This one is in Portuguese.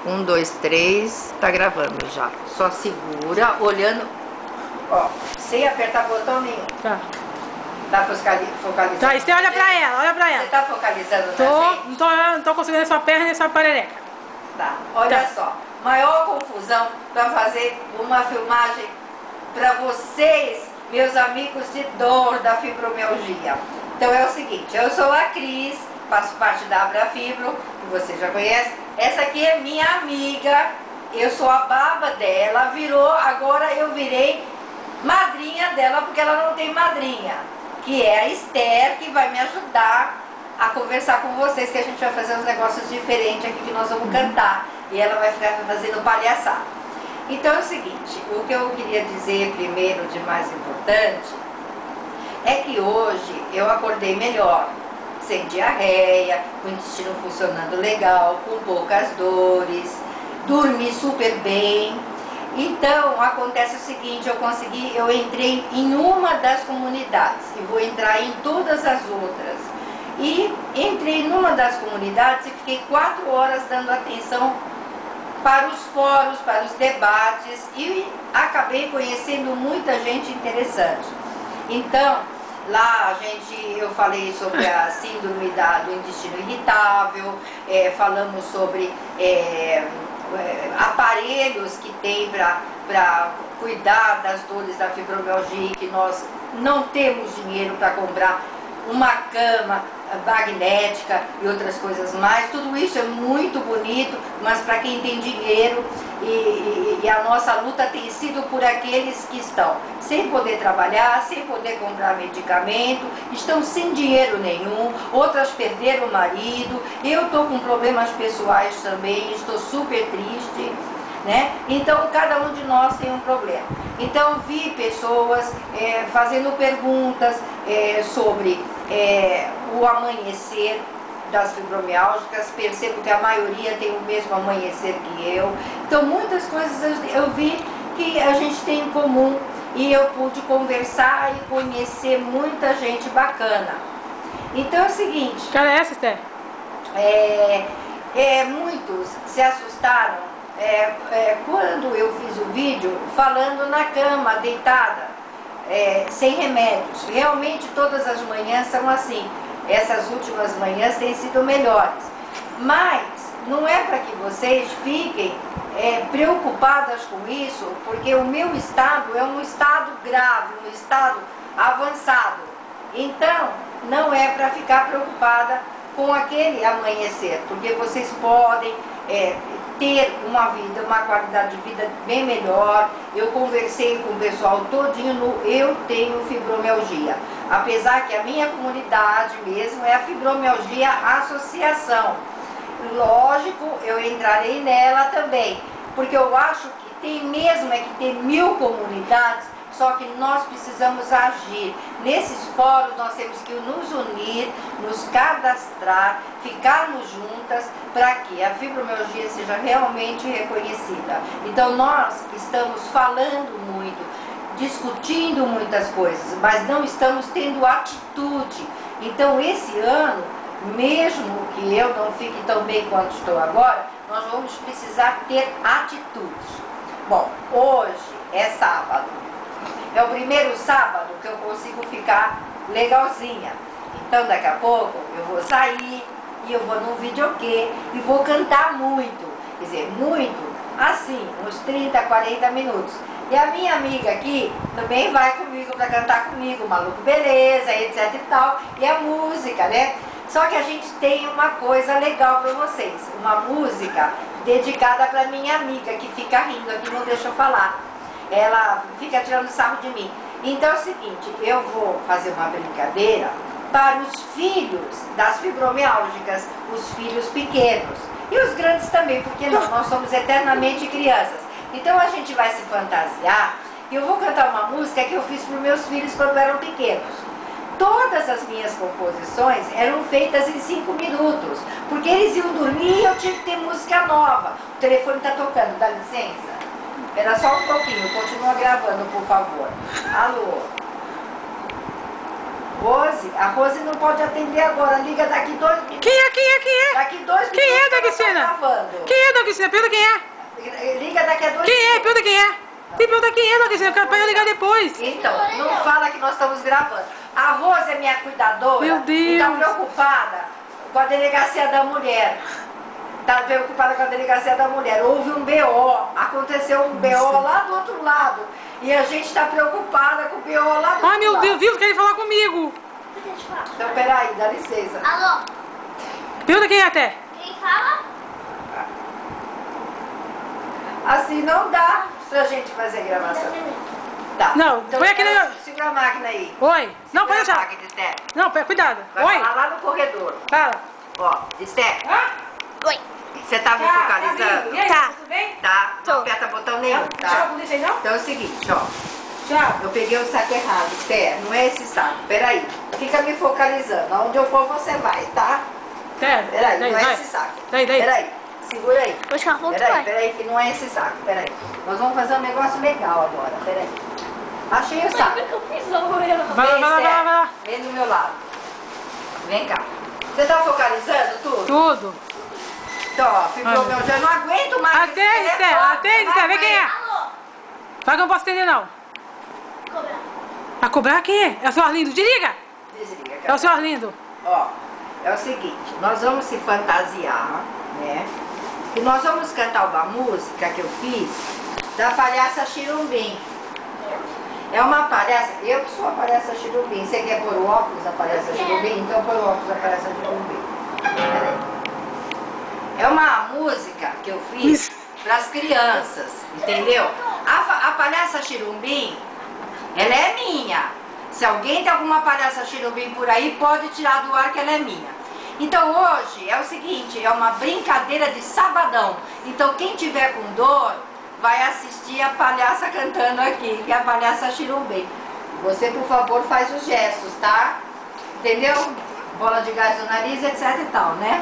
Um, dois, três, tá gravando já. Só segura, olhando, ó, sem apertar botão nenhum. Tá. Tá focalizando? Tá, e você olha pra ela, olha pra ela. Você tá focalizando na gente? Não tô conseguindo essa perna e essa perereca. Tá, olha Tá. só. Maior confusão pra fazer uma filmagem pra vocês, meus amigos de dor da fibromialgia. Então é o seguinte, eu sou a Cris, faço parte da Abrafibro, que você já conhece. Essa aqui é minha amiga, eu sou a baba dela, agora eu virei madrinha dela, porque ela não tem madrinha, que é a Esther, que vai me ajudar a conversar com vocês, que a gente vai fazer uns negócios diferentes aqui, que nós vamos cantar, e ela vai ficar fazendo palhaçada. Então é o seguinte, o que eu queria dizer primeiro de mais importante é que hoje eu acordei melhor, sem diarreia, com o intestino funcionando legal, com poucas dores, dormi super bem. Então acontece o seguinte, eu entrei em uma das comunidades e vou entrar em todas as outras. E entrei numa das comunidades e fiquei 4 horas dando atenção para os fóruns, para os debates, e acabei conhecendo muita gente interessante. Então, lá eu falei sobre a síndrome do intestino irritável, falamos sobre aparelhos que tem para cuidar das dores da fibromialgia, que nós não temos dinheiro para comprar uma cama magnética e outras coisas mais. Tudo isso é muito bonito, mas para quem tem dinheiro, e a nossa luta tem sido por aqueles que estão sem poder trabalhar, sem poder comprar medicamento, estão sem dinheiro nenhum, outras perderam o marido. Eu estou com problemas pessoais também, estou super triste, né? Então cada um de nós tem um problema. Então vi pessoas fazendo perguntas sobre o amanhecer das fibromialgicas. Percebo que a maioria tem o mesmo amanhecer que eu. Então muitas coisas eu vi que a gente tem em comum, e eu pude conversar e conhecer muita gente bacana. Então é o seguinte, Cara, é essa, Esther? muitos se assustaram quando eu fiz o vídeo falando na cama, deitada, sem remédios. Realmente todas as manhãs são assim. Essas últimas manhãs têm sido melhores. Mas não é para que vocês fiquem preocupadas com isso, porque o meu estado é um estado grave, um estado avançado. Então, não é para ficar preocupada com aquele amanhecer, porque vocês podem ter uma vida, uma qualidade de vida bem melhor. Eu conversei com o pessoal todinho Eu Tenho Fibromialgia, apesar que a minha comunidade mesmo é a Fibromialgia Associação. Lógico, eu entrarei nela também, porque eu acho que tem mesmo que ter 1000 comunidades, só que nós precisamos agir. Nesses fóruns nós temos que nos unir, nos cadastrar, ficarmos juntas para que a fibromialgia seja realmente reconhecida. Então nós estamos falando muito, discutindo muitas coisas, mas não estamos tendo atitude. Então esse ano, mesmo que eu não fique tão bem quanto estou agora, nós vamos precisar ter atitude. Bom, hoje é sábado. É o primeiro sábado que eu consigo ficar legalzinha. Então daqui a pouco eu vou sair e eu vou num videokê e vou cantar muito. Quer dizer, muito, assim, uns 30, 40 minutos. E a minha amiga aqui também vai comigo para cantar comigo, Maluco Beleza, etc e tal. E a música, né? Só que a gente tem uma coisa legal para vocês. Uma música dedicada para minha amiga, que fica rindo aqui, não deixa eu falar. Ela fica tirando sarro de mim. Então é o seguinte, eu vou fazer uma brincadeira para os filhos das fibromialgicas, os filhos pequenos. E os grandes também, porque nós somos eternamente crianças. Então a gente vai se fantasiar, e eu vou cantar uma música que eu fiz para os meus filhos quando eram pequenos. Todas as minhas composições eram feitas em 5 minutos, porque eles iam dormir e eu tinha que ter música nova. O telefone está tocando, dá licença? Era só um pouquinho, continua gravando, por favor. Alô? Rose, a Rose não pode atender agora. Liga daqui 2 minutos. Quem é? Daqui 2 minutos. Quem é, Dona ela tá Cristina? gravando. Quem é, Dona Cristina? Pergunta quem é. Liga daqui a 2 Quem é? minutos. Pergunta quem é. Tem que perguntar quem é, Dona Cristina, pra eu ligar depois. Então, não fala que nós estamos gravando. A Rose é minha cuidadora. Meu Deus. E tá preocupada com a delegacia da mulher. Tá preocupada com a delegacia da mulher. Houve um BO. Aconteceu um BO lá do outro lado. E a gente tá preocupada com o BO lá do outro lado. Ai, meu Deus, viu? Querem falar comigo. Então, peraí, dá licença. Alô? Pergunta quem é até. Quem fala? Assim não dá pra gente fazer gravação. Tá. Não, então, põe aqui na- segura a máquina aí. Oi. Não, pode Segura a deixar. máquina, Esther. Não, cuidado. Vai Oi. falar lá no corredor. Fala. Ó, Esther, Oi. você tá me focalizando? E aí, Tá. tudo bem? Tá? Não Tô. aperta botão nenhum, Tchau, tá? polícia aí não? Então é o seguinte, ó. Tchau. Eu peguei o saco errado, Esther. Não é esse saco. Peraí. Fica me focalizando. Aonde eu for, você vai, tá? Pera. Peraí, Daí, não é vai. esse saco. Daí. Peraí. Segura aí. Vou tirar foto, Peraí, vai. peraí, que não é esse saco. Peraí. Nós vamos fazer um negócio legal agora. Peraí. Achei o saco. Eu fiz o meu. Vai lá, Vem, vai lá, Esther. vai lá, vai lá. Vem do meu lado. Vem cá. Você tá focalizando tudo? Tudo. Então, ó, ficou Ai, meu... Eu não aguento mais esse Atende, Esther. telefone, Atende, não Esther. Vê quem é. aguento. Alô? Fala que eu não posso atender, não. Cobrar. A cobrar quem é? É o seu Arlindo. Desliga. Desliga, É cara. o seu Arlindo. Ó, é o seguinte, nós vamos se fantasiar, né? E nós vamos cantar uma música que eu fiz da palhaça Chirumbim. É uma palhaça, eu que sou a palhaça Chirumbim. Você quer pôr o óculos da palhaça Chirumbim? Então põe o óculos da palhaça Chirumbim. Peraí. É uma música que eu fiz para as crianças, entendeu? A palhaça Chirumbim, ela é minha. Se alguém tem alguma palhaça Chirumbim por aí, pode tirar do ar que ela é minha. Então hoje é o seguinte, é uma brincadeira de sabadão. Então quem tiver com dor, vai assistir a palhaça cantando aqui, que é a palhaça Chirumbim. Você, por favor, faz os gestos, tá? Entendeu? Bola de gás no nariz, etc e tal, né?